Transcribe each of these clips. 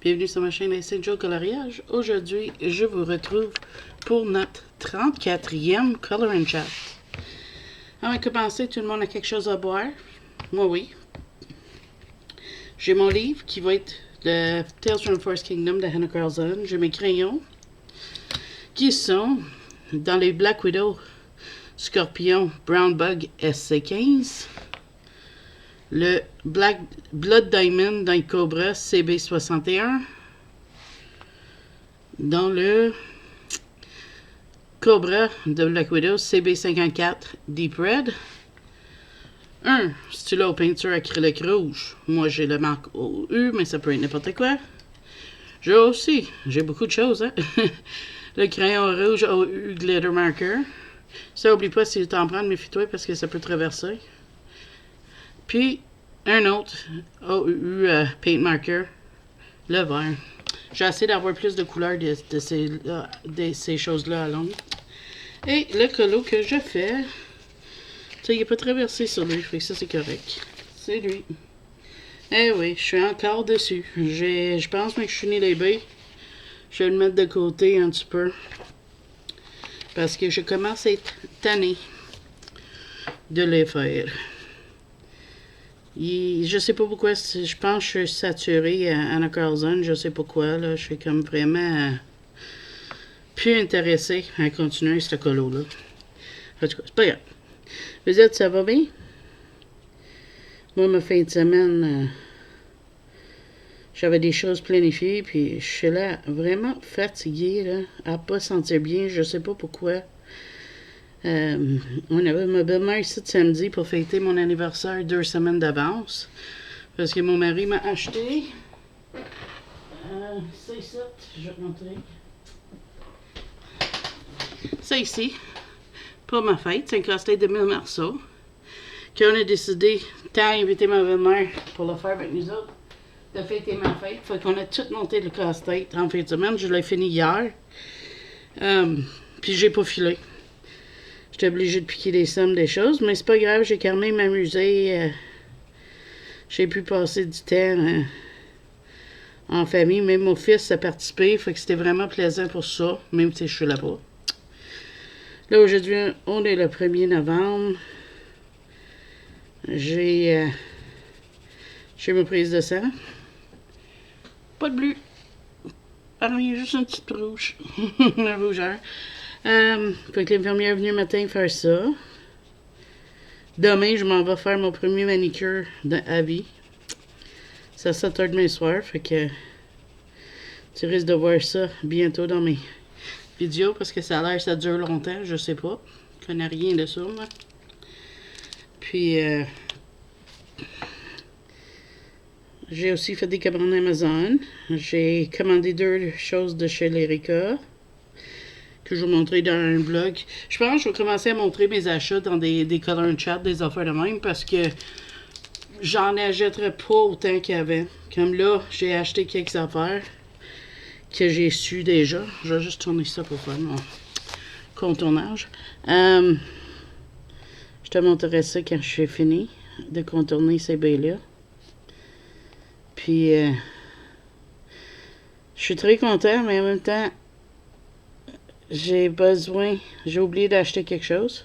Bienvenue sur ma chaîne Saint Joe Coloriage. Aujourd'hui, je vous retrouve pour notre 34e Color and Chat. Avant de commencer, tout le monde a quelque chose à boire? Moi, oui. J'ai mon livre qui va être le Tales from the Forest Kingdom de Hannah Carlson. J'ai mes crayons qui sont dans les Black Widow Scorpion Brown Bug SC15. Le Blood Diamond dans le Cobra CB61. Dans le Cobra de Black Widow CB54 Deep Red. Un stylo peinture acrylique rouge. Moi j'ai le marque OU, mais ça peut être n'importe quoi. J'ai beaucoup de choses, hein. Le crayon rouge OU Glitter Marker. Ça, oublie pas, si tu t'en prends, méfie-toi parce que ça peut traverser. Puis, un autre OU Paint Marker, le vert. J'ai essayé d'avoir plus de couleurs de ces choses-là à l'ombre. Et le colo que je fais, tu sais, il n'est pas traversé sur lui, fait que ça, c'est correct. C'est lui. Eh oui, je suis encore dessus. Je pense même que je suis né les baies. Je vais le mettre de côté un petit peu. Parce que je commence à être tannée de les faire. Je sais pas pourquoi, je pense que je suis saturée à Hannah Carlson, je sais pas quoi, là. Je suis comme vraiment plus intéressée à continuer ce colo-là. En tout cas, c'est pas grave. Vous êtes, ça va bien? Moi, ma fin de semaine, j'avais des choses planifiées, puis je suis là vraiment fatiguée, là, à pas sentir bien, je sais pas pourquoi. On avait ma belle-mère ici de samedi pour fêter mon anniversaire 2 semaines d'avance. Parce que mon mari m'a acheté. C'est ça, je vais te montrer. Ça ici, pour ma fête, c'est un casse-tête de 1000 morceaux. Qu'on a décidé, tant inviter ma belle-mère pour le faire avec nous autres, de fêter ma fête. Fait qu'on a tout monté le casse-tête en fin de semaine. Je l'ai fini hier. Puis j'ai pas filé. J'étais obligée de piquer des sommes des choses, mais c'est pas grave, j'ai quand même amusé. J'ai pu passer du temps en famille. Même mon fils a participé, fait que c'était vraiment plaisant pour ça, même si je suis là-bas. Là, aujourd'hui, on est le 1er novembre. J'ai ma prise de sang. Pas de bleu. Rien, juste une petite rouge. Une rougeur. Fait que l'infirmière est venue le matin faire ça. Demain, je m'en vais faire mon premier manicure à vie. C'est à 7h demain soir, fait que tu risques de voir ça bientôt dans mes vidéos parce que ça a l'air que ça dure longtemps, je sais pas. Je connais rien de ça, moi. Puis, j'ai aussi fait des commandes Amazon. J'ai commandé 2 choses de chez Lyrica que je vais vous montrer dans un blog. Je pense que je vais commencer à montrer mes achats dans des color and chat, des affaires de même, parce que j'en achèterai pas autant qu'avant. Comme là, j'ai acheté quelques affaires que j'ai su déjà. Je vais juste tourner ça pour faire mon contournage. Je te montrerai ça quand je suis fini de contourner ces baies-là. Puis, je suis très content, mais en même temps, j'ai oublié d'acheter quelque chose.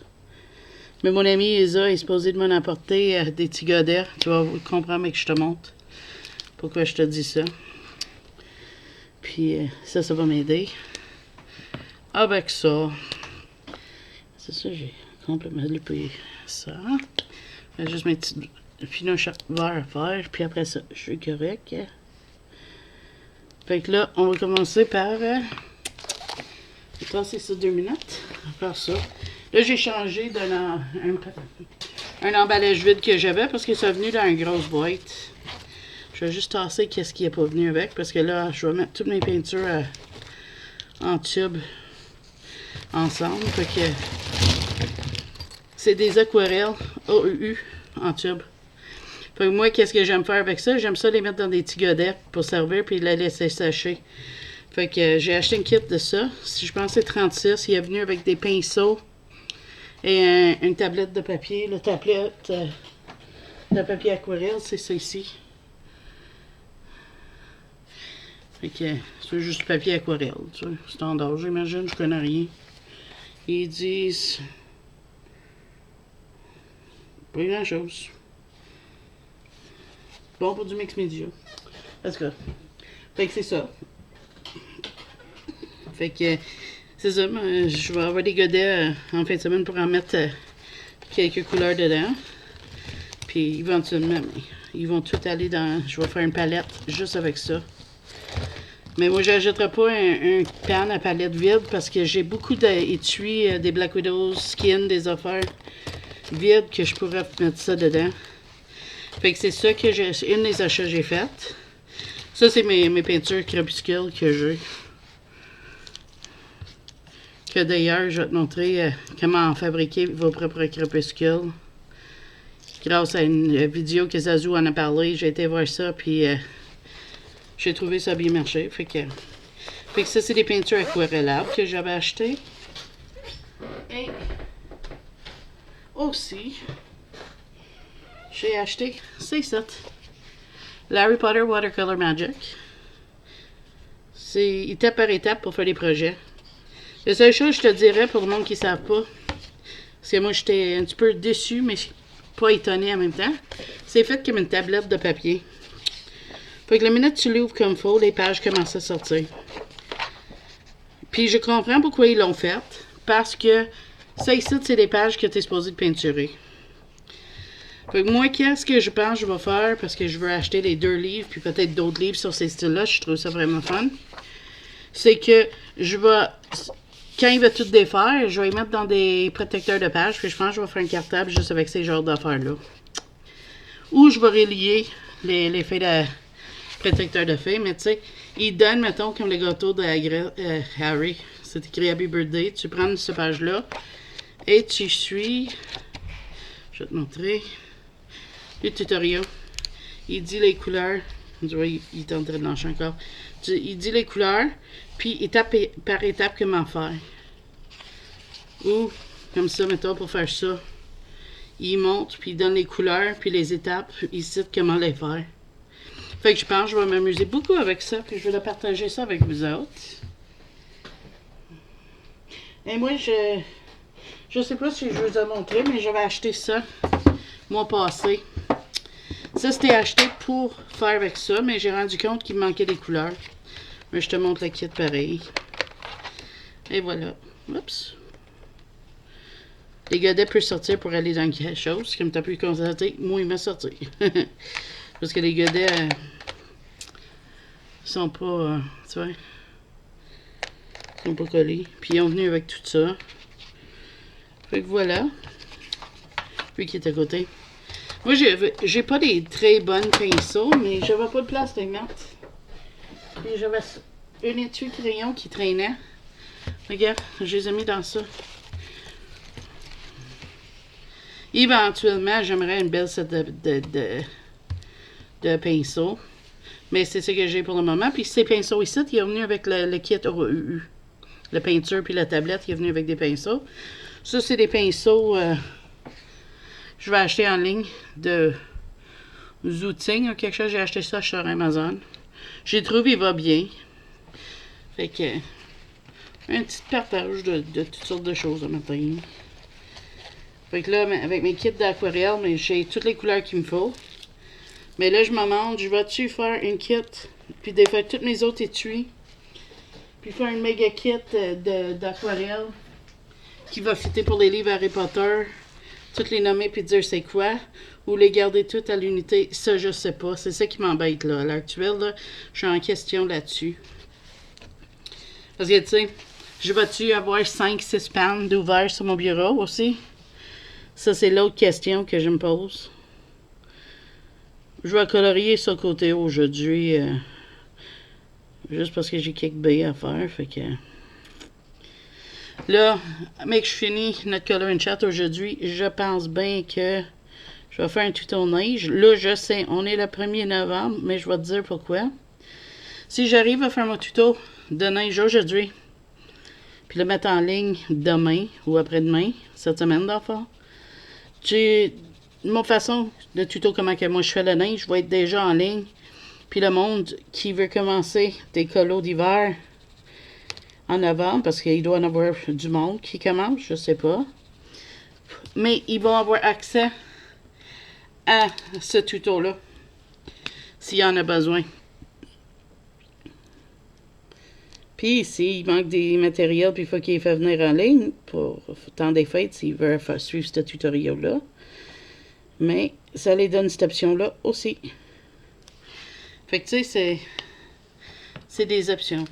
Mais mon ami Isa est supposé de m'en apporter des petits godets. Tu vas comprendre, mais que je te montre pourquoi je te dis ça. Puis ça va m'aider. Avec ça, c'est ça, j'ai complètement loupé ça. J'ai juste mes petits finoches verts à faire. Puis après ça, je suis correct. Fait que là, on va commencer par... je vais passer ça 2 minutes. On va faire ça. Là, j'ai changé un emballage vide que j'avais parce que ça est venu dans une grosse boîte. Je vais juste tasser qu'est-ce qui n'est pas venu avec parce que là, je vais mettre toutes mes peintures en tube ensemble. Fait que c'est des aquarelles OU en tube. Fait que moi, qu'est-ce que j'aime faire avec ça? J'aime ça les mettre dans des petits godets pour servir puis les laisser sécher. Fait que j'ai acheté une kit de ça. Je pense que c'est 36. Il est venu avec des pinceaux et une tablette de papier. La tablette de papier aquarelle, c'est ça ici. Fait que c'est juste du papier aquarelle, tu sais, standard, j'imagine, je connais rien. Ils disent pas grand chose. Bon pour du mix média. Parce que, fait que c'est ça. Fait que, c'est ça, je vais avoir des godets en fin de semaine pour en mettre quelques couleurs dedans. Puis éventuellement, ils vont tout aller dans... Je vais faire une palette juste avec ça. Mais moi, je n'achèterai pas un pan à palette vide parce que j'ai beaucoup d'étuis, des Black Widow, Skin, des affaires vides que je pourrais mettre ça dedans. Fait que c'est ça que j'ai... Une des achats que j'ai faites. Ça, c'est mes peintures crépuscules que j'ai. Que d'ailleurs, je vais te montrer comment fabriquer vos propres crépuscules. Grâce à une vidéo que Zazou en a parlé, j'ai été voir ça, puis j'ai trouvé ça bien marché. Fait que ça, c'est des peintures aquarellables que j'avais achetées. Et aussi, j'ai acheté, c'est ça, l'Harry Potter Watercolor Magic. C'est étape par étape pour faire des projets. La seule chose, je te dirais, pour le monde qui ne savent pas, parce que moi, j'étais un petit peu déçue, mais pas étonnée en même temps, c'est fait comme une tablette de papier. Fait que la minute que tu l'ouvres comme il faut, les pages commencent à sortir. Puis je comprends pourquoi ils l'ont fait, parce que ça ici, c'est des pages que tu es supposé de peinturer. Fait que moi, qu'est-ce que je pense que je vais faire, parce que je veux acheter les 2 livres, puis peut-être d'autres livres sur ces styles-là, je trouve ça vraiment fun, c'est que je vais... Quand il va tout défaire, je vais les mettre dans des protecteurs de pages, puis je pense que je vais faire un cartable juste avec ces genres d'affaires-là. Ou je vais relier les feuilles de protecteurs de feuilles, mais tu sais, ils donnent, mettons, comme le gâteau de Harry, c'est écrit Happy Birthday, tu prends cette page-là, et tu suis, je vais te montrer, le tutoriel, il dit les couleurs, tu vois, il est en train de lâcher encore, il dit les couleurs, puis étape par étape comment faire. Ou, comme ça, mettons, pour faire ça, il montre, puis il donne les couleurs, puis les étapes, il cite comment les faire. Fait que je pense que je vais m'amuser beaucoup avec ça, puis je vais partager ça avec vous autres. Et moi, je sais pas si je vous ai montré, mais j'avais acheté ça mois passé. Ça, c'était acheté pour faire avec ça, mais j'ai rendu compte qu'il me manquait des couleurs. Mais je te montre le kit pareil. Et voilà. Oups. Les godets peuvent sortir pour aller dans quelque chose. Comme tu as pu constater, moi, il m'a sorti. Parce que les godets sont pas, tu vois, sont pas collés. Puis ils ont venu avec tout ça. Fait que voilà. Lui qui est à côté. Moi, j'ai pas des très bonnes pinceaux, mais j'avais pas de place de les mettre. Puis j'avais un étui crayon qui traînait. Regarde, je les ai mis dans ça. Éventuellement, j'aimerais une belle set de pinceaux. Mais c'est ce que j'ai pour le moment. Puis ces pinceaux ici, ils sont venus avec le kit OUU. La peinture puis la tablette, il est venu avec des pinceaux. Ça, c'est des pinceaux... je vais acheter en ligne de Zooting ou quelque chose. J'ai acheté ça sur Amazon. J'ai trouvé, il va bien. Fait que... un petit partage de toutes sortes de choses ce matin. Fait que là, avec mes kits d'aquarelle, j'ai toutes les couleurs qu'il me faut. Mais là, je me demande, je vais-tu faire une kit, puis défaire tous mes autres étuis, puis faire une méga kit d'aquarelle qui va fitter pour les livres Harry Potter, toutes les nommer puis dire c'est quoi, ou les garder toutes à l'unité, ça je sais pas. C'est ça qui m'embête là. À l'heure actuelle, là, je suis en question là-dessus. Parce que tu sais, je vais-tu avoir 5-6 pannes d'ouvert sur mon bureau aussi? Ça, c'est l'autre question que je me pose. Je vais colorier ça côté aujourd'hui. Juste parce que j'ai quelques baies à faire. Fait que... Là, mec, je finis notre color and chat aujourd'hui. Je pense bien que je vais faire un tuto neige. Là, je sais, on est le 1er novembre, mais je vais te dire pourquoi. Si j'arrive à faire mon tuto de neige aujourd'hui, puis le mettre en ligne demain ou après-demain, cette semaine d'enfant, j'ai mon façon de tuto comment que moi je fais la neige, je vais être déjà en ligne Puis le monde qui veut commencer des colos d'hiver en novembre, parce qu'il doit y en avoir du monde qui commence, je sais pas. Mais ils vont avoir accès à ce tuto-là, s'il y en a besoin. Puis, s'il manque des matériels, puis il faut qu'il les fasse venir en ligne pour le temps des fêtes, s'il veut suivre ce tutoriel-là. Mais ça les donne cette option-là aussi. Fait que, tu sais, c'est des options.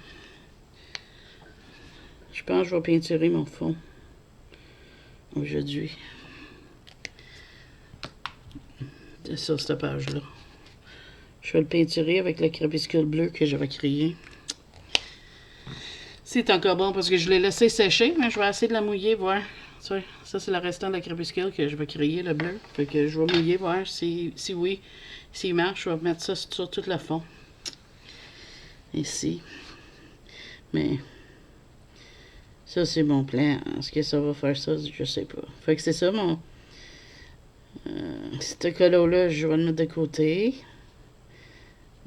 Je pense que je vais peinturer mon fond aujourd'hui. Sur cette page-là. Je vais le peinturer avec le crépuscule bleu que j'avais créé. C'est encore bon parce que je l'ai laissé sécher, mais je vais essayer de la mouiller, voir. Ça c'est le restant de la crépuscule que je vais créer, le bleu. Fait que je vais mouiller, voir si oui, s'il marche, je vais mettre ça sur tout le fond. Ici. Mais ça, c'est mon plan. Est-ce que ça va faire ça? Je sais pas. Fait que c'est ça, mon... ce colo-là, je vais le mettre de côté.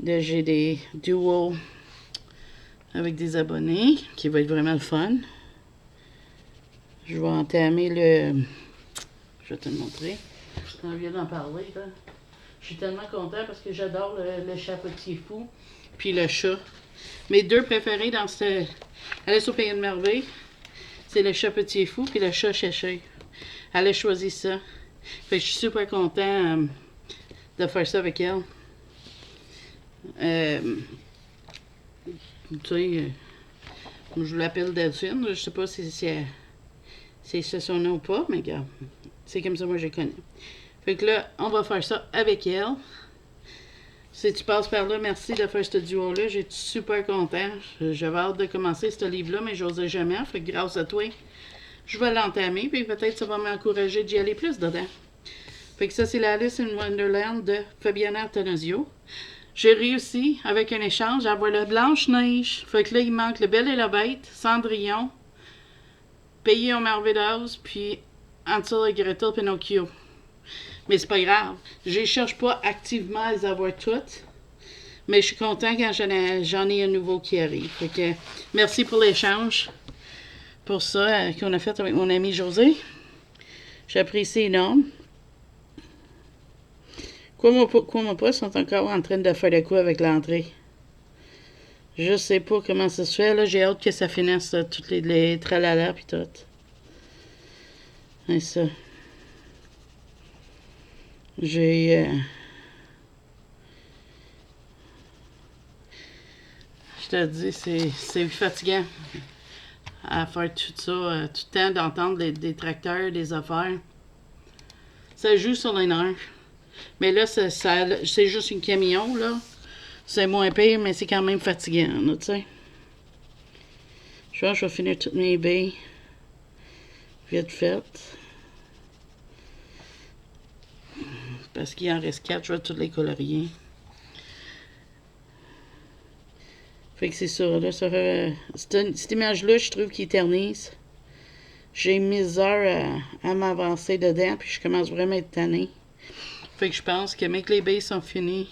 Là, j'ai des duos avec des abonnés, qui va être vraiment le fun. Je vais entamer le... Je vais te le montrer. Je viens d'en parler, là. Je suis tellement content parce que j'adore le chapotier fou puis le chat. Mes deux préférés dans ce... Alice au Pays de Merveille, c'est le chapotier fou puis le chat chéché. Elle a choisi ça. Fait que je suis super content de faire ça avec elle. Tu sais, je l'appelle Delphine. Je sais pas si c'est son nom ou pas, mais regarde, c'est comme ça moi je connais. Fait que là, on va faire ça avec elle. Si tu passes par là, merci de faire ce duo-là. J'ai super content. J'avais hâte de commencer ce livre-là, mais j'osais jamais. Fait que grâce à toi, je vais l'entamer, puis peut-être ça va m'encourager d'y aller plus dedans. Fait que ça, c'est la Alice in Wonderland de Fabiana Attanasio. J'ai réussi, avec un échange, à avoir le Blanche-Neige. Fait que là, il manque le Belle et la Bête, Cendrillon, Pays aux Merveilleuses, puis Hansel et Gretel, Pinocchio. Mais c'est pas grave. Je les cherche pas activement à les avoir toutes. Mais je suis content quand j'en ai un nouveau qui arrive. Fait que merci pour l'échange. Pour ça qu'on a fait avec mon ami José. J'apprécie énorme. Quoi, pas, sont encore en train de faire le coup avec l'entrée. Je sais pas comment ça se fait. Là, j'ai hâte que ça finisse toutes les tralala pis tout. Et ça. J'ai... Je te dis, c'est fatigant à faire tout ça, tout le temps d'entendre des tracteurs, des affaires. Ça joue sur les nerfs. Mais là, c'est juste un camion, là. C'est moins pire, mais c'est quand même fatigant, là, tu sais. Je pense que je vais finir toutes mes baies. Vite fait. Parce qu'il en reste 4, je vais toutes les colorier. Fait que c'est ça, là. Cette image-là, je trouve qu'il éternise. J'ai misère à m'avancer dedans, puis je commence vraiment à être tannée. Fait que je pense que même que les baies sont finies,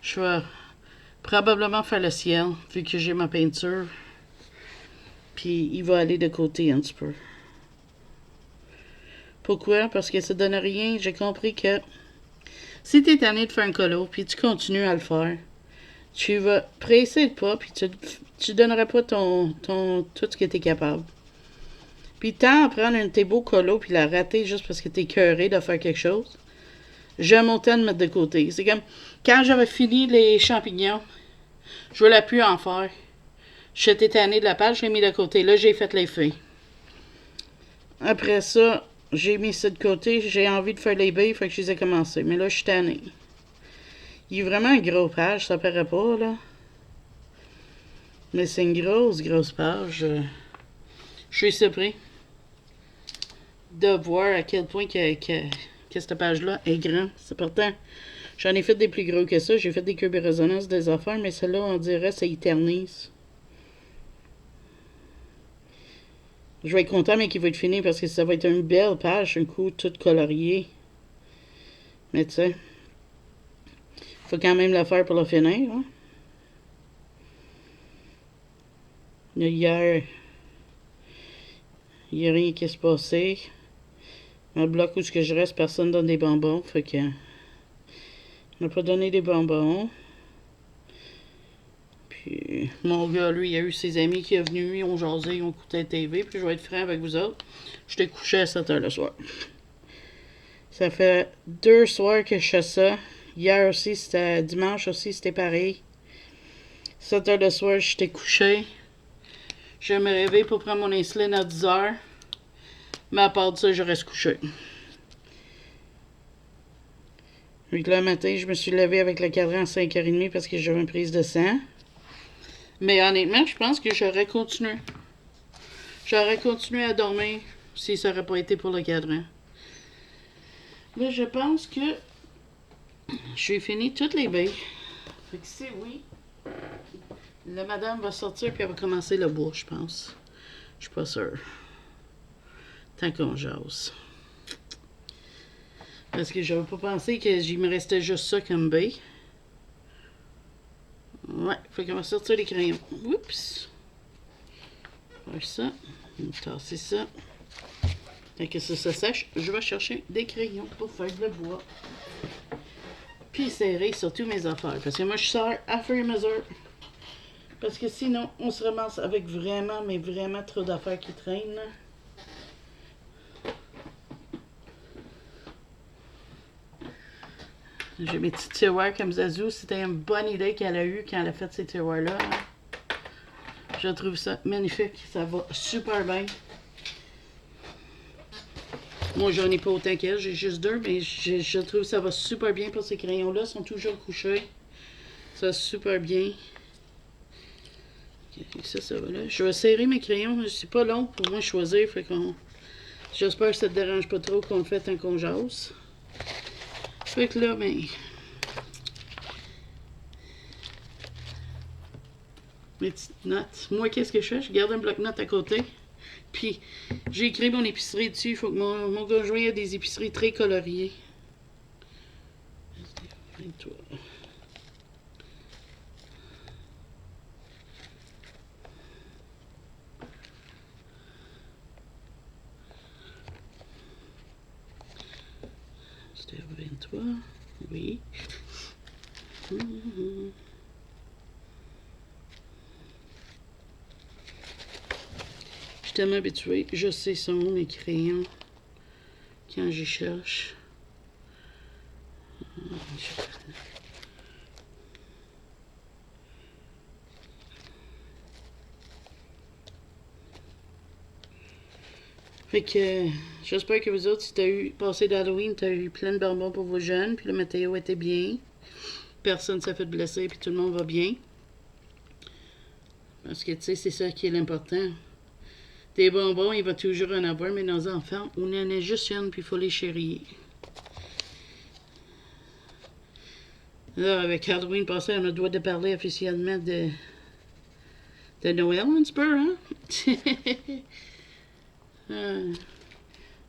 je vais probablement faire le ciel, vu que j'ai ma peinture. Puis il va aller de côté un petit peu. Pourquoi? Parce que ça donne rien. J'ai compris que si tu es tanné de faire un colo, puis tu continues à le faire, tu vas presser le pas, puis tu donneras pas tout ce que tu es capable. Puis tant à prendre un de tes beaux colos, puis la rater juste parce que tu es écœuré de faire quelque chose, j'ai mon temps de mettre de côté. C'est comme quand j'avais fini les champignons, je voulais plus en faire. J'étais tannée de la page, je l'ai mis de côté. Là, j'ai fait les feuilles. Après ça, j'ai mis ça de côté. J'ai envie de faire les baies, fait que je les ai commencé. Mais là, je suis tannée. Il y a vraiment une grosse page, ça paraît pas, là. Mais c'est une grosse page. Je suis surpris de voir à quel point que cette page-là est grande. C'est pourtant, j'en ai fait des plus gros que ça. J'ai fait des cubes et résonances, des affaires, mais celle-là, on dirait, ça éternise. Je vais être content, mais qu'il va être fini parce que ça va être une belle page, un coup, toute coloriée. Mais tu sais, Faut quand même le faire pour le finir. Hein? Hier, il n'y a rien qui s'est passé. Dans le bloc où je reste, personne donne des bonbons. Fait que on n'a pas donné des bonbons. Puis mon gars, lui, il a eu ses amis qui sont venus, ils ont jasé, ils ont écouté la TV. Puis je vais être franc avec vous autres. J'étais couché à 7 h le soir. Ça fait 2 soirs que je fais ça. Hier aussi, c'était dimanche aussi, c'était pareil. 7 h le soir, j'étais couché. Je me réveille pour prendre mon insuline à 10 h. Mais à part de ça, je reste couché. Puis le matin, je me suis levé avec le cadran à 5 h 30 parce que j'avais une prise de sang. Mais honnêtement, je pense que j'aurais continué. J'aurais continué à dormir si ça n'aurait pas été pour le cadran. Là, je pense que j'ai fini toutes les baies. Fait que c'est oui. La madame va sortir puis elle va commencer le bois, je pense. Je suis pas sûre. Tant qu'on jase. Parce que j'avais pas pensé qu'il me restait juste ça comme baie. Ouais, fait qu'on va sortir les crayons. Oups. Faire ça. On va tasser ça. Tant que ça sèche, je vais chercher des crayons pour faire le bois. Puis serrer surtout mes affaires. Parce que moi, je sers à fur et à mesure. Parce que sinon, on se ramasse avec vraiment, mais vraiment trop d'affaires qui traînent. J'ai mes petits tiroirs comme Zazou. C'était une bonne idée qu'elle a eue quand elle a fait ces tiroirs-là. Je trouve ça magnifique. Ça va super bien. Moi, j'en ai pas autant qu'elle. J'ai juste 2, mais je trouve que ça va super bien pour ces crayons-là. Ils sont toujours couchés. Ça va super bien. Ça va là. Je vais serrer mes crayons. C'est pas long pour moi choisir. Fait qu'on... J'espère que ça te dérange pas trop qu'on le fait tant qu'on jase. Fait que là, ben... Mes petites notes. Moi, qu'est-ce que je fais? Je garde un bloc-notes à côté. Puis, j'ai écrit mon épicerie dessus. Il faut que mon conjoint ait des épiceries très coloriées. 23. C'était 23. Oui. Je suis tellement habituée. Je sais son mes crayons quand j'y cherche. Fait que j'espère que vous autres, si t'as eu passé d'Halloween, t'as eu plein de bonbons pour vos jeunes, puis le météo était bien. Personne s'est fait blesser, puis tout le monde va bien. Parce que tu sais, c'est ça qui est l'important. Des bonbons, il va toujours en avoir, mais nos enfants, on en a juste une, puis il faut les chérir. Là, avec Halloween passé, on a le droit de parler officiellement de Noël un petit peu, hein?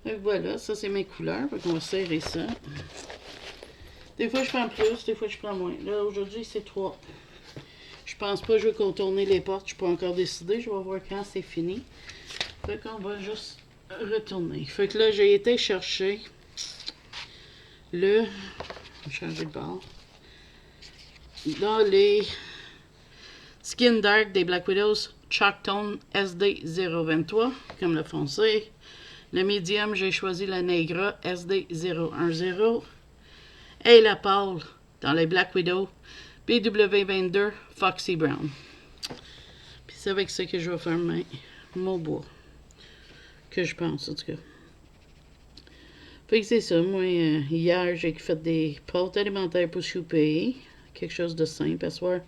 Donc voilà, ça c'est mes couleurs. Fait qu'on va serrer ça. Des fois je prends plus, des fois je prends moins. Là aujourd'hui c'est 3. Je pense pas que je vais contourner les portes, je peux encore décider. Je vais voir quand c'est fini. Fait qu'on va juste retourner. Fait que là j'ai été chercher le... Je vais changer de bord. Dans les Skin Dark des Black Widows Chalk Tone SD023, comme le foncé. Le medium, j'ai choisi la Negra SD010. Et la pâle, dans les Black Widow BW22 Foxy Brown. Puis c'est avec ça que je vais faire mon bois. Que je pense, en tout cas. Fait que c'est ça. Moi, hier, j'ai fait des pâtes alimentaires pour souper. Quelque chose de simple. À soir,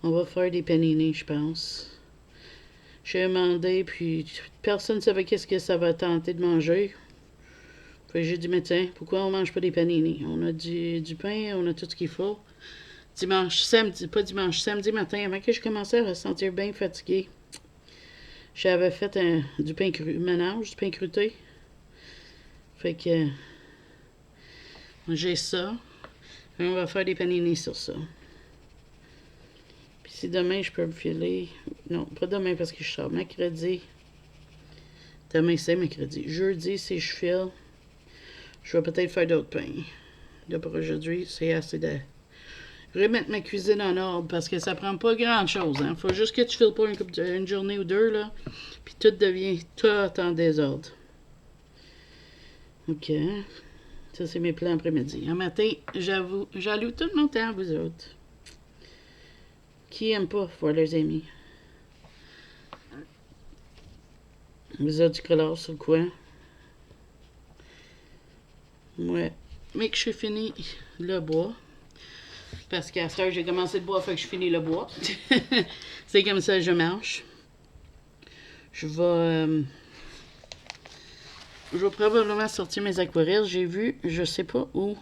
on va faire des panini, je pense. J'ai demandé, puis personne ne savait qu'est-ce que ça va tenter de manger. Fait que j'ai dit, mais tiens, pourquoi on mange pas des panini? On a du pain, on a tout ce qu'il faut. Samedi matin, avant que je commençais à me sentir bien fatiguée, j'avais fait du pain cru, ménage, du pain cruté. Fait que j'ai ça. On va faire des panini sur ça. Puis si demain je peux me filer... Non, pas demain parce que je sors. Mercredi. Demain c'est mercredi. Jeudi, si je file, je vais peut-être faire d'autres pains. Là pour aujourd'hui, c'est assez de remettre ma cuisine en ordre parce que ça prend pas grand chose. Hein. Faut juste que tu files pas une journée ou deux, là. Puis tout devient tout en désordre. OK. Ça, c'est mes plans après-midi. Un matin, j'alloue tout mon temps à vous autres. Qui aime pas voir leurs amis? Vous autres, du color sur le coin. Ouais. Mais que je suis fini le bois. Parce qu'à cette heure, j'ai commencé le bois, fait que je finis le bois. C'est comme ça que je marche. Je vais probablement sortir mes aquarelles. J'ai vu, je sais pas où.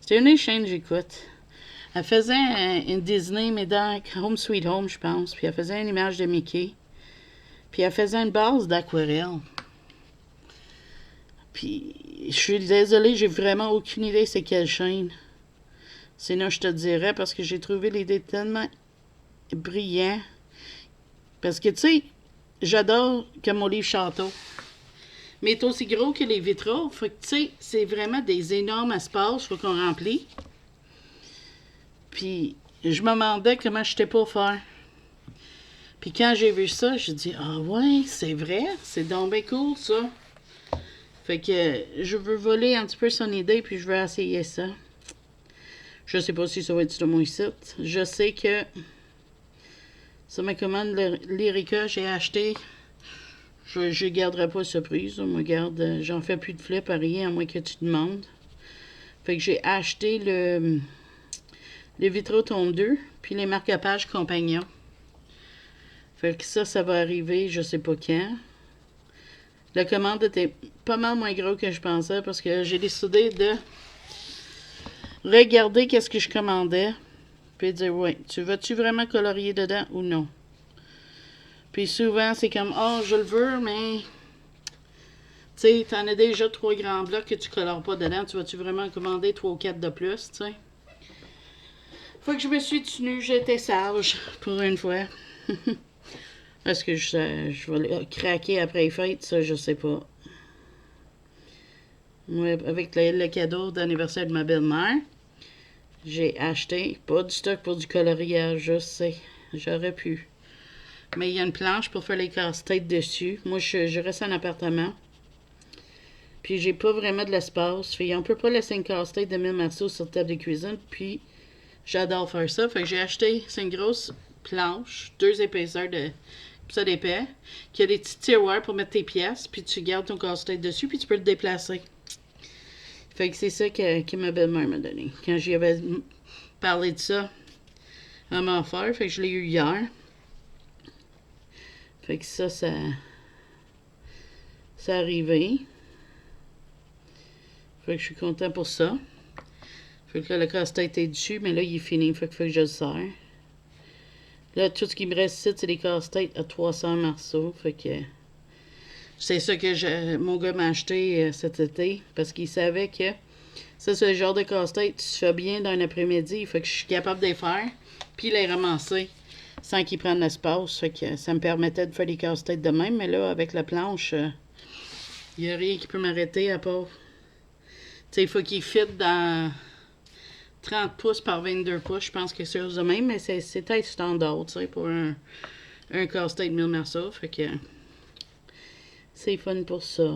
C'était une chaîne que j'écoute. Elle faisait une Disney, mais dans Home Sweet Home, je pense. Puis elle faisait une image de Mickey. Puis elle faisait une base d'aquarelle. Puis je suis désolée, j'ai vraiment aucune idée c'est quelle chaîne. Sinon, je te dirais parce que j'ai trouvé l'idée tellement brillant. Parce que, tu sais, j'adore que mon livre château. Mais il est aussi gros que les vitraux. Fait que, tu sais, c'est vraiment des énormes espaces faut qu'on remplit. Puis, je me demandais comment j'étais pour faire. Puis, quand j'ai vu ça, j'ai dit, ah ouais, c'est vrai, c'est donc bien cool, ça. Fait que, je veux voler un petit peu son idée, puis je veux essayer ça. Je sais pas si ça va être sur mon site. Je sais que sur ma commande Lyrica, j'ai acheté. Je ne garderai pas surprise. Moi, garde, j'en fais plus de flip à rien, à moins que tu demandes. Fait que j'ai acheté les Vitrotome 2, puis les marque-pages Compagnon. Fait que ça va arriver, je sais pas quand. La commande était pas mal moins grosse que je pensais, parce que j'ai décidé de regarder qu'est-ce que je commandais, puis dire, ouais, tu vas-tu vraiment colorier dedans ou non? Puis souvent, c'est comme, oh, je le veux, mais, tu sais, t'en as déjà 3 grands blocs que tu colores pas dedans, tu vas-tu vraiment commander 3 ou 4 de plus, tu sais? Faut que je me suis tenue, j'étais sage, pour une fois. Est-ce que je vais craquer après les fêtes, ça, je sais pas. Ouais, avec le cadeau d'anniversaire de ma belle-mère, j'ai acheté, pas du stock pour du coloriage, je sais, j'aurais pu. Mais il y a une planche pour faire les casse-têtes dessus. Moi, je reste en appartement. Puis j'ai pas vraiment de l'espace. Fait on peut pas laisser une casse-tête de 1000 morceaux sur la table de cuisine. Puis j'adore faire ça. Fait que j'ai acheté, c'est une grosse planche, 2 épaisseurs de ça d'épais, qui a des petits tiroirs pour mettre tes pièces. Puis tu gardes ton casse-tête dessus, puis tu peux le déplacer. Fait que c'est ça que ma belle-mère m'a donné. Quand j'y avais parlé de ça à m'en faire, fait que je l'ai eu hier. Fait que ça arrivé. Fait que je suis content pour ça. Fait que là, le casse-tête est dessus, mais là, il est fini. Fait que je le sers. Là, tout ce qui me reste ici, c'est des casse-têtes à 300 morceaux. Fait que c'est ça que mon gars m'a acheté cet été. Parce qu'il savait que ça, c'est le genre de casse-tête tu fais bien dans un après-midi. Fait que je suis capable de les faire. Puis les ramasser sans qu'ils prennent l'espace. Fait que ça me permettait de faire des casse-têtes de même. Mais là, avec la planche, il n'y a rien qui peut m'arrêter à part. Tu sais, il faut qu'il fit dans 30 pouces par 22 pouces. Je pense que c'est de même, mais c'est peut-être standard, tu sais, pour un casse-tête 1000 morceaux. Fait que c'est fun pour ça.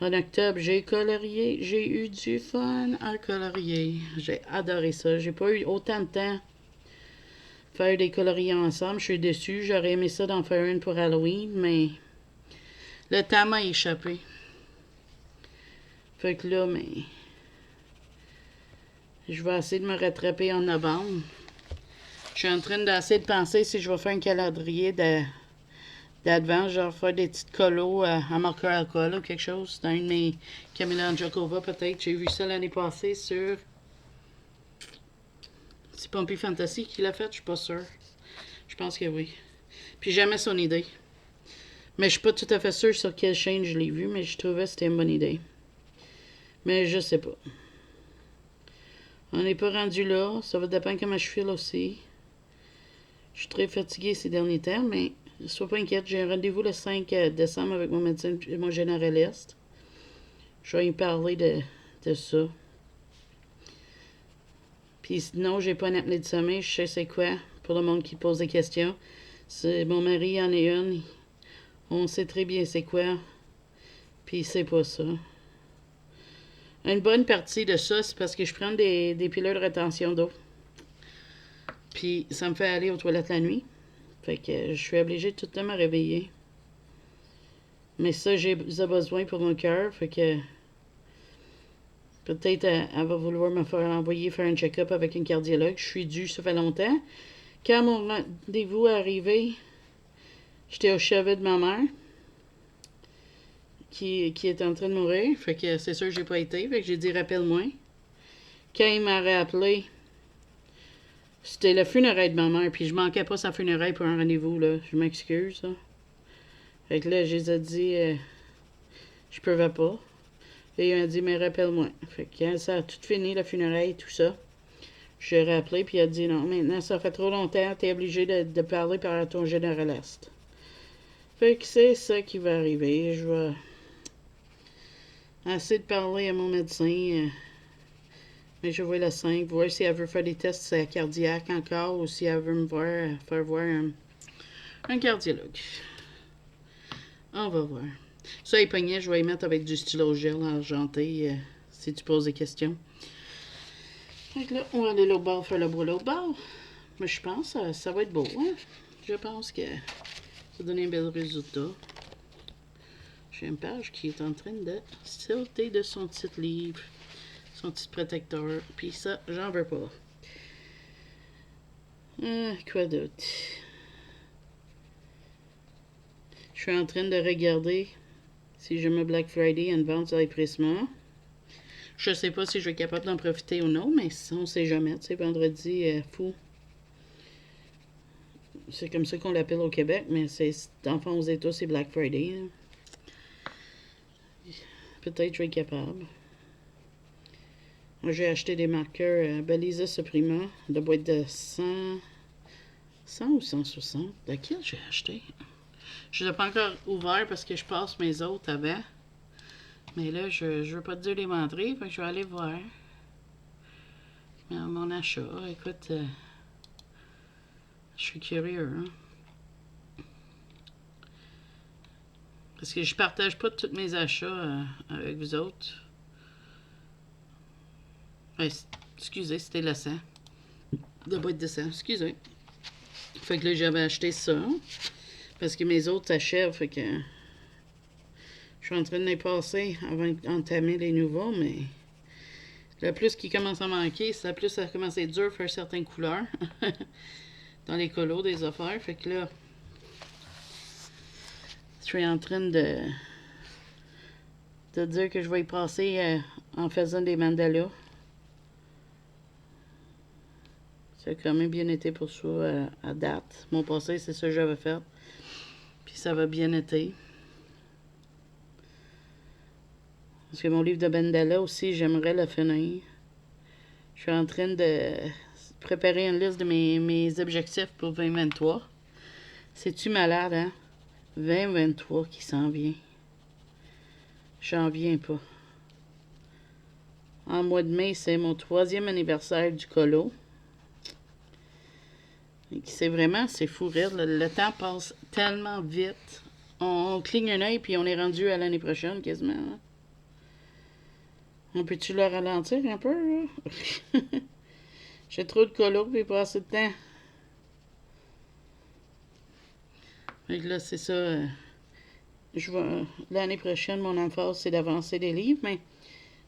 En octobre, j'ai colorié. J'ai eu du fun à colorier. J'ai adoré ça. J'ai pas eu autant de temps faire des coloris ensemble. Je suis déçue. J'aurais aimé ça d'en faire une pour Halloween, mais le temps m'a échappé. Fait que là, mais je vais essayer de me rattraper en novembre. Je suis en train d'essayer de penser si je vais faire un calendrier d'advance, genre faire des petites colos à marqueur alcool ou quelque chose. Dans une de mes Camilla Anjakova, peut-être. J'ai vu ça l'année passée sur... C'est Pompey Fantasy qui l'a fait, je suis pas sûre. Je pense que oui. Puis j'aimais son idée. Mais je suis pas tout à fait sûre sur quelle chaîne je l'ai vu, mais je trouvais que c'était une bonne idée. Mais je sais pas. On n'est pas rendu là. Ça va dépendre comment je file aussi. Ça va dépendre comment je file aussi. Je suis très fatiguée ces derniers temps, mais sois pas inquiète. J'ai un rendez-vous le 5 décembre avec mon médecin, mon généraliste. Je vais lui parler de ça. Puis sinon, j'ai pas une apnée de sommeil. Je sais c'est quoi. Pour le monde qui pose des questions. Mon mari en est une. On sait très bien c'est quoi. Puis c'est pas ça. Une bonne partie de ça, c'est parce que je prends des pilules de rétention d'eau. Puis ça me fait aller aux toilettes la nuit. Fait que je suis obligée de tout le temps me réveiller. Mais ça, j'ai besoin pour mon cœur. Fait que peut-être elle va vouloir me faire envoyer faire un check-up avec une cardiologue. Je suis due, ça fait longtemps. Quand mon rendez-vous est arrivé, j'étais au chevet de ma mère. Qui est en train de mourir. Fait que c'est sûr que j'ai pas été. Fait que j'ai dit rappelle-moi. Quand il m'a rappelé, c'était le funérail de ma mère. Puis je manquais pas sa funéraille pour un rendez-vous, là. Je m'excuse, ça. Fait que là, je les ai dit je pouvais pas. Et il m'a dit mais rappelle-moi. Fait que quand ça a tout fini, la funéraille, tout ça, j'ai rappelé. Puis il a dit non, maintenant ça fait trop longtemps. T'es obligé de parler par ton généraliste. Fait que c'est ça qui va arriver. Je vais essayer de parler à mon médecin. Mais je vais le 5, voir si elle veut faire des tests cardiaques encore ou si elle veut me faire voir un cardiologue. On va voir. Ça, les poignets, je vais les mettre avec du stylo gel argenté si tu poses des questions. Donc là, on va aller au bord faire le boulot au bord. Mais je pense que ça va être beau. Hein? Je pense que ça va donner un bel résultat. J'ai une page qui est en train de sauter de son petit livre. Son petit protecteur. Puis ça, j'en veux pas. Quoi d'autre? Je suis en train de regarder si je mets Black Friday une vente sur les Prisma. Je sais pas si je vais être capable d'en profiter ou non, mais on sait jamais. Tu sais, vendredi, fou. C'est comme ça qu'on l'appelle au Québec, mais dans le fond, aux États, c'est Black Friday. Hein. Peut-être je vais être capable. Moi, j'ai acheté des marqueurs Baliza Suprema, de boîte de 100 ou 160. Laquelle j'ai acheté? Je ne l'ai pas encore ouvert parce que je passe mes autres avant. Mais là, je ne veux pas te dire les menteries, fait que je vais aller voir. Mon achat, écoute, je suis curieux. Hein? Parce que je partage pas tous mes achats avec vous autres. Excusez, c'était le 100. De boîte de 100, excusez. Fait que là, j'avais acheté ça. Parce que mes autres s'achèvent, fait que je suis en train de les passer avant d'entamer les nouveaux, mais le plus qui commence à manquer, c'est plus ça commence à être dur de faire certaines couleurs dans les colos des affaires. Fait que là, je suis en train de dire que je vais y passer en faisant des mandalas. Ça a quand même bien été pour ça à date. Mon passé, c'est ça que j'avais fait. Puis ça va bien été. Parce que mon livre de mandala aussi, j'aimerais le finir. Je suis en train de préparer une liste de mes objectifs pour 2023. C'est-tu malade, hein? 2023 qui s'en vient. J'en viens pas. En mois de mai, c'est mon 3e anniversaire du colo. C'est fou rire. Le temps passe tellement vite. On cligne un œil puis on est rendu à l'année prochaine quasiment. Hein? On peut-tu le ralentir un peu, là? J'ai trop de colo puis pas assez de temps. Fait que là, c'est ça. L'année prochaine, mon emphase, c'est d'avancer des livres, mais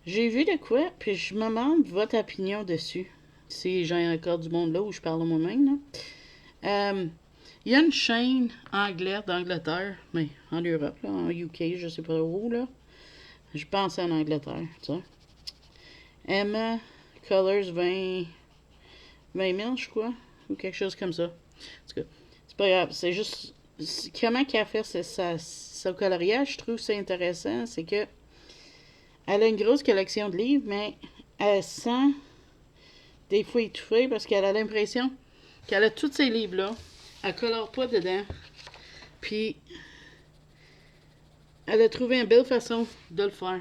j'ai vu de quoi, puis je me demande votre opinion dessus. Si j'ai encore du monde là où je parle moi-même, là. Il y a une chaîne anglaise d'Angleterre, mais en Europe, là, en UK, je sais pas où, là. Je pense en Angleterre, tu sais. Emma Colors 20 000, je crois, ou quelque chose comme ça. En tout cas, c'est pas grave, c'est juste comment qu'elle a fait sa coloriage, je trouve ça intéressant, c'est que elle a une grosse collection de livres, mais elle sent des fois étouffée parce qu'elle a l'impression qu'elle a tous ces livres-là. Elle ne colore pas dedans. Puis, elle a trouvé une belle façon de le faire.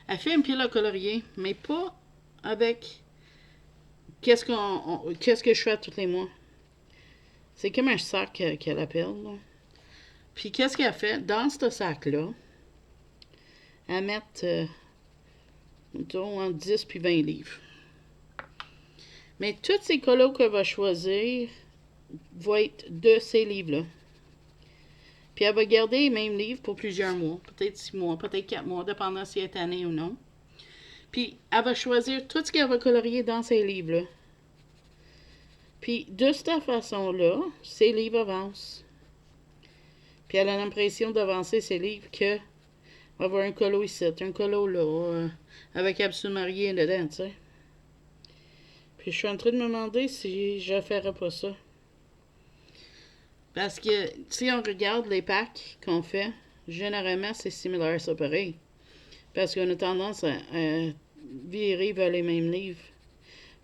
Elle fait une pile à colorier, mais pas avec qu'est-ce que je fais tous les mois. C'est comme un sac qu'elle appelle. Là. Puis, qu'est-ce qu'elle fait? Dans ce sac-là, elle met, mettons, entre 10 puis 20 livres. Mais tous ces colos qu'elle va choisir vont être de ces livres-là. Puis elle va garder les mêmes livres pour plusieurs mois, peut-être 6 mois, peut-être 4 mois, dépendant si elle est année ou non. Puis elle va choisir tout ce qu'elle va colorier dans ces livres-là. Puis de cette façon-là, ces livres avancent. Puis elle a l'impression d'avancer ces livres que va avoir un colo ici, un colo là, avec absolument rien dedans, tu sais. Puis je suis en train de me demander si je ne ferais pas ça. Parce que si on regarde les packs qu'on fait, généralement c'est similaire, ça pareil. Parce qu'on a tendance à virer vers les mêmes livres.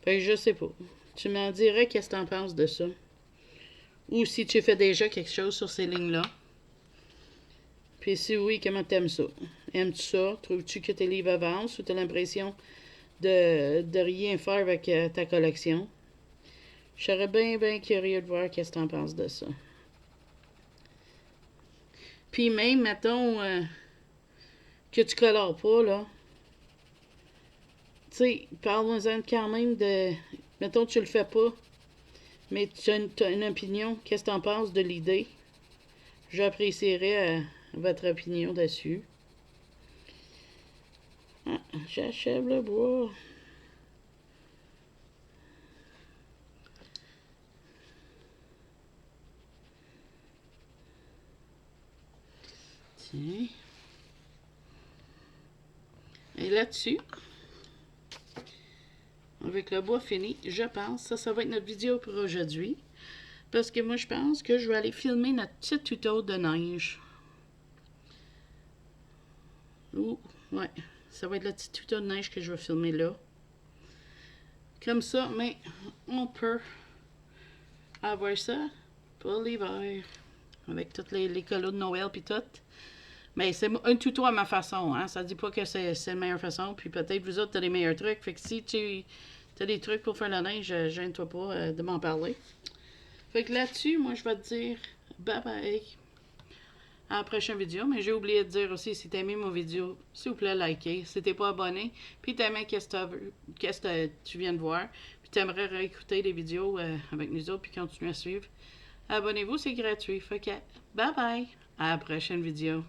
Fait que je sais pas. Tu m'en dirais qu'est-ce que t'en penses de ça. Ou si tu fais déjà quelque chose sur ces lignes-là. Puis si oui, comment t'aimes ça? Aimes-tu ça? Trouves-tu que tes livres avancent ou t'as l'impression de rien faire avec ta collection? Je serais bien curieux de voir qu'est-ce que t'en penses de ça. Puis même, mettons, que tu colores pas, là. Tu sais, parle-moi-en quand même de... Mettons, tu le fais pas, mais tu as une opinion. Qu'est-ce que t'en penses de l'idée? J'apprécierais votre opinion dessus. Ah, j'achève le bois. Tiens. Et là-dessus, avec le bois fini, je pense, ça va être notre vidéo pour aujourd'hui. Parce que moi, je pense que je vais aller filmer notre petit tuto de neige. Ouh, ouais, ça va être le petit tuto de neige que je vais filmer là. Comme ça, mais on peut avoir ça pour l'hiver. Avec tous les colos de Noël puis tout. Mais c'est un tuto à ma façon, hein. Ça dit pas que c'est la meilleure façon. Puis peut-être vous autres, t'as les meilleurs trucs. Fait que si tu as des trucs pour faire la neige, gêne-toi pas de m'en parler. Fait que là-dessus, moi, je vais te dire bye bye. À la prochaine vidéo. Mais j'ai oublié de dire aussi, si t'as aimé mon vidéo, s'il vous plaît, likez. Si t'es pas abonné, puis t'aimes qu'est-ce que tu viens de voir, puis t'aimerais réécouter les vidéos avec nous autres, puis continuer à suivre, abonnez-vous, c'est gratuit. Fait que bye bye. À la prochaine vidéo.